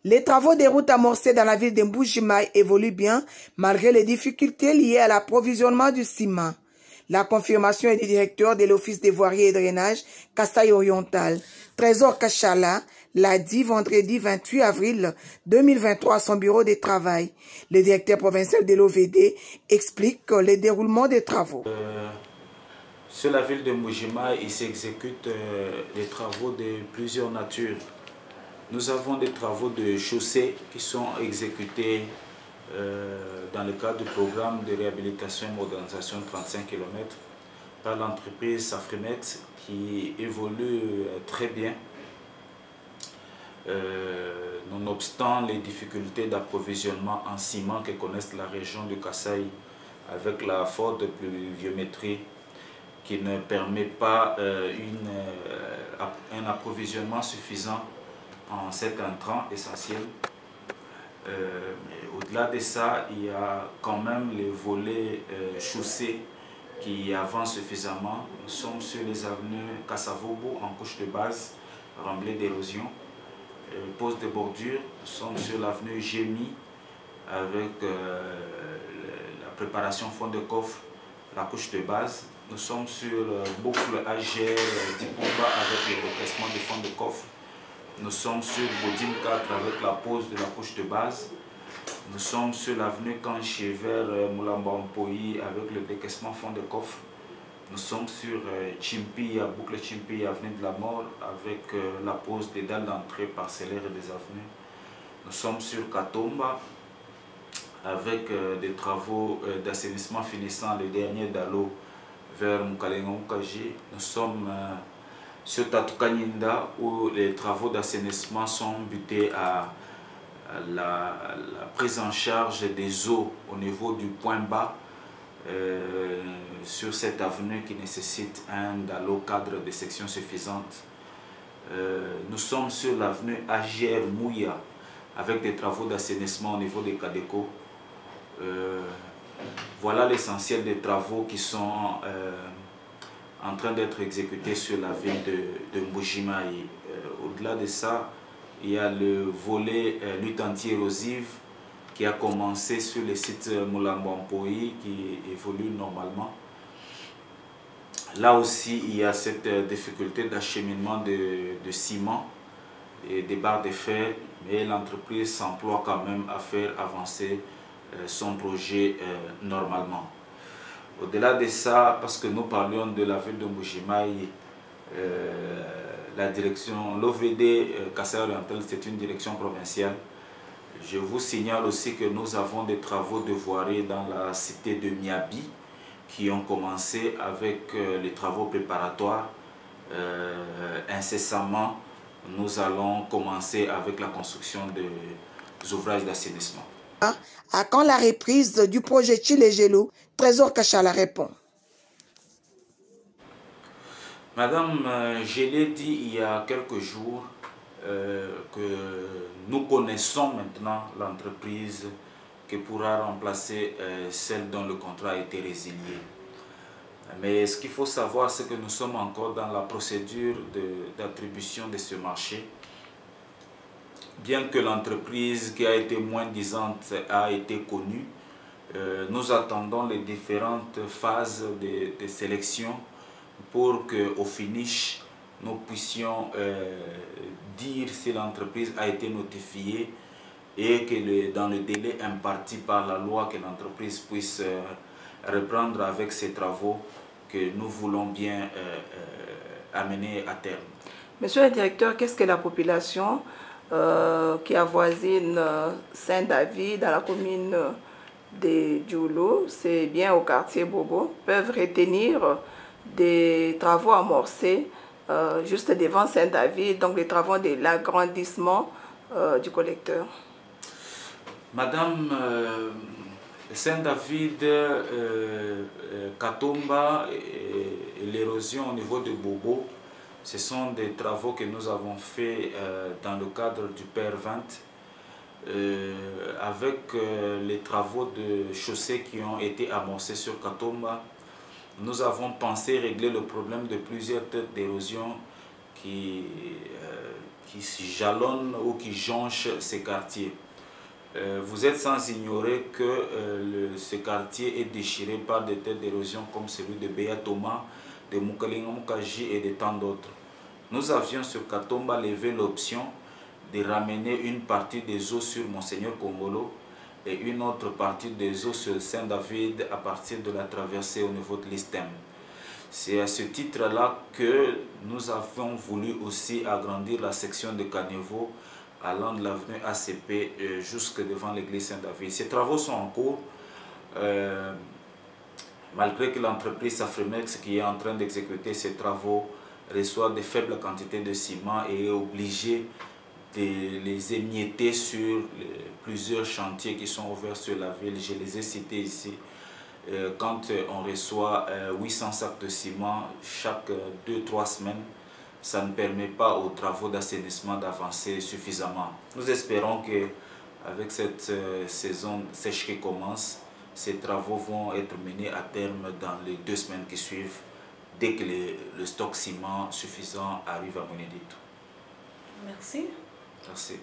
Les travaux des routes amorcés dans la ville de Mbuji-Mayi évoluent bien malgré les difficultés liées à l'approvisionnement du ciment. La confirmation est du directeur de l'Office des voiries et drainage Kasai Oriental, Trésor Kachala, l'a dit vendredi 28 avril 2023 à son bureau de travail. Le directeur provincial de l'OVD explique le déroulement des travaux. Sur la ville de Mbuji-Mayi, il s'exécute des travaux de plusieurs natures. Nous avons des travaux de chaussée qui sont exécutés dans le cadre du programme de réhabilitation et modernisation de 35 km par l'entreprise Safrimet qui évolue très bien. Nonobstant les difficultés d'approvisionnement en ciment que connaissent la région du Kasaï avec la forte pluviométrie qui ne permet pas un approvisionnement suffisant en cet intrant essentiel. Au-delà de ça, il y a quand même les volets chaussés qui avancent suffisamment. Nous sommes sur les avenues Kassavobo en couche de base, remblai d'érosion, pose de bordure. Nous sommes sur l'avenue Gémi avec la préparation fond de coffre, la couche de base. Nous sommes sur boucle AGR d'Ipomba avec le replacement du fond de coffre. Nous sommes sur Bodine 4 avec la pose de la couche de base. Nous sommes sur l'avenue Kanché vers Moulamba-Mpoyi avec le décaissement fond de coffre. Nous sommes sur Chimpi, boucle Chimpi, avenue de la Mort avec la pose des dalles d'entrée parcellaires et des avenues. Nous sommes sur Katomba avec des travaux d'assainissement finissant les derniers d'Alo vers Mukalenga-Mukaji. Nous sommes sur Tatukaninda où les travaux d'assainissement sont butés à la prise en charge des eaux au niveau du point bas sur cette avenue qui nécessite un DALO cadre de section suffisante. Nous sommes sur l'avenue Agir Mouya avec des travaux d'assainissement au niveau des Kadeko. Voilà l'essentiel des travaux qui sont en train d'être exécutés sur la ville de Mbuji-Mayi. Au-delà de ça, il y a le volet lutte anti-érosive qui a commencé sur le site Moulamba-Mpoyi qui évolue normalement. Là aussi, il y a cette difficulté d'acheminement de ciment et des barres de fer, mais l'entreprise s'emploie quand même à faire avancer son projet normalement. Au-delà de ça, parce que nous parlions de la ville de Mbuji-Mayi, la direction, l'OVD Kasai Oriental, c'est une direction provinciale. Je vous signale aussi que nous avons des travaux de voirie dans la cité de Miabi qui ont commencé avec les travaux préparatoires. Incessamment, nous allons commencer avec la construction des ouvrages d'assainissement. À quand la reprise du projet Chile-Gelo? Trésor Kachala répond. Madame, je l'ai dit il y a quelques jours que nous connaissons maintenant l'entreprise qui pourra remplacer celle dont le contrat a été résilié. Mais ce qu'il faut savoir, c'est que nous sommes encore dans la procédure d'attribution de ce marché. Bien que l'entreprise qui a été moins disante a été connue, nous attendons les différentes phases de sélection pour qu'au finish, nous puissions dire si l'entreprise a été notifiée et que dans le délai imparti par la loi, que l'entreprise puisse reprendre avec ses travaux que nous voulons bien amener à terme. Monsieur le directeur, qu'est-ce que la population qui avoisine Saint-David dans la commune de Djoulo, c'est bien au quartier Bobo, peuvent retenir des travaux amorcés juste devant Saint-David, donc les travaux de l'agrandissement du collecteur? Madame, Saint-David, Katomba et l'érosion au niveau de Bobo, ce sont des travaux que nous avons faits dans le cadre du PR20 avec les travaux de chaussée qui ont été amorcés sur Katomba. Nous avons pensé régler le problème de plusieurs têtes d'érosion qui jalonnent ou qui jonchent ces quartiers. Vous êtes sans ignorer que ce quartier est déchiré par des têtes d'érosion comme celui de Béa Thomas, de Mukalinga Mukaji et de tant d'autres. Nous avions sur Katomba levé l'option de ramener une partie des eaux sur Monseigneur Kongolo et une autre partie des eaux sur Saint-David à partir de la traversée au niveau de l'Istem. C'est à ce titre-là que nous avons voulu aussi agrandir la section de caniveau allant de l'avenue ACP jusque devant l'église Saint-David. Ces travaux sont en cours, malgré que l'entreprise Safremex qui est en train d'exécuter ces travaux reçoit de faibles quantités de ciment et est obligé de les émietter sur plusieurs chantiers qui sont ouverts sur la ville. Je les ai cités ici. Quand on reçoit 800 sacs de ciment chaque 2-3 semaines, ça ne permet pas aux travaux d'assainissement d'avancer suffisamment. Nous espérons qu'avec cette saison sèche qui commence, ces travaux vont être menés à terme dans les 2 semaines qui suivent, dès que le stock ciment suffisant arrive à Monédito. Merci. Merci.